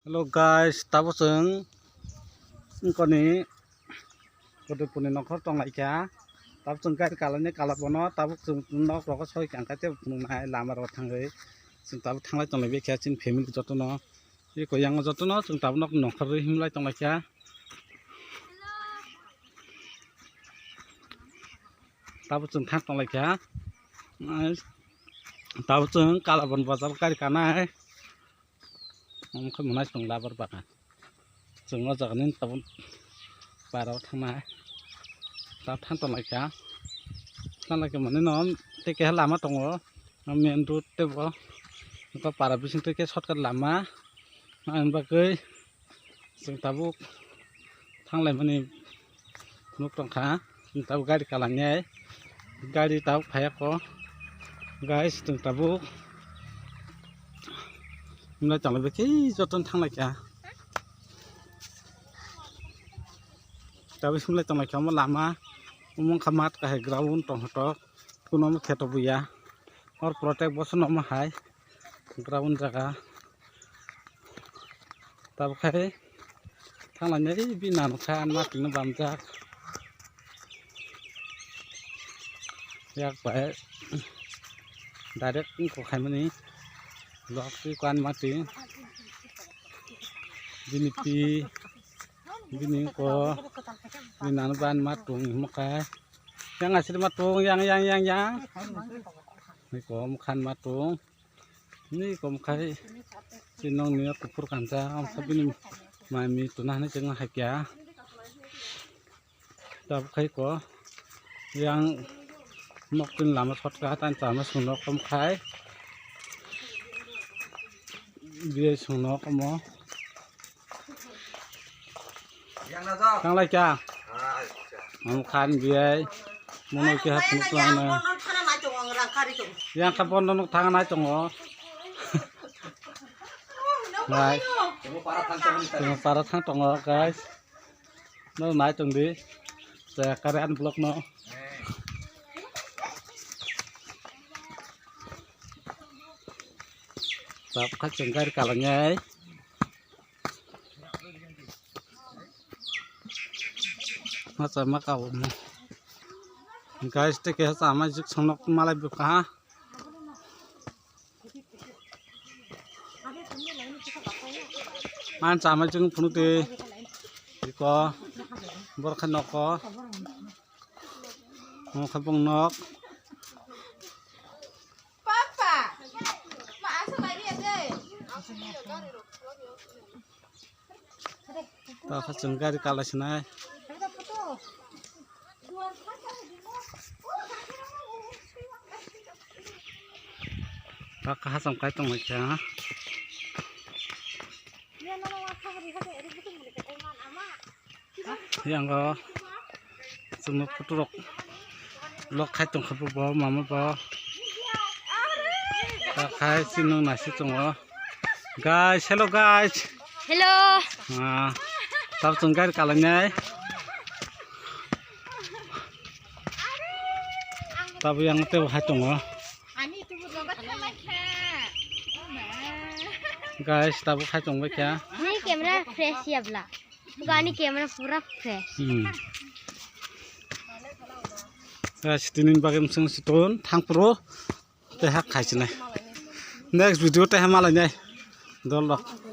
Hello guys, tahu seng, engkau ni, kode punya nongkrong tong lagi ya. Tahu seng kai kalanya kalah bono, tahu seng nok rokok soi kan kate punai lama rokok tanggai, seng tahu tanggai tong lagi ya, cin family jodoh no, ini kau yang jodoh no, seng tahu nok nongkrong himlai tong lagi ya. Tahu seng thang tong lagi ya, tahu seng kalah bon bazar kai kanai. Không muốn nói trong lá bát bạc à, chúng nó giờ nên tao bà đâu thằng này, tao thằng tao lại cá, thằng lại cái mình nó cái làm ở trong đó, nó miền ruột thế đó, có bà bị sinh cái sót cái làm á, anh bà cưới, chúng tao buộc thằng lại mình lúc trong khá, chúng tao gai đi cả làng nhé, gai đi tao phải có, gai chúng tao buộc. Mình chẳng là cái cho chân thang này cả, tại vì chúng lại chẳng là cái mà làm á, muốn khám mát cái ground trong đó, cũng nó mới khét được vậy, or protect bớt nó mà hay, ground jaga, tại cái thang này nhảy bị nản khan mát nó bám chắc, phải direct của khai mình lọc cái quan mati bini pi bini ko binan ban matung makai yang ngasih matung yang ini ko makan matung ini ko makai sinong ni kupur kanca am sabini mami tunah ni cengah hakya tapi kai ko yang mokin lama shortcut tan sama sunok ko makai dia sunok mo yang lai cha am khan biai mono ki ha pun na yang kapon no thang na chong o nai para thang tong o guys no nai tong di sa karen blog no tập khách chừng cái cả là nghe mắt rồi mắt cầu guys cái sama giúp xong nó malah buka man sama chung phun tê thì có bớt khăn nó có khăn bông nó tao phát triển cái cả là thế này, tao khá xong cái trong này chả, yang có, chúng nó phút lộc, lộc khai trong khắp bò mà bò, tao khai xin nó này xin trong đó, guys, hello guys. Hello. Tao chung cái cả lần nhé. Tao bây giờ tiêu hai tuần rồi. Guys, tao hai tuần với kia. Ini kamera fresh ya bla. Bukan kamera pura fresh. Guys, tinin bagam sung situn thang pro. Teh hak khai này. Next video teh malah nhé. Dolok.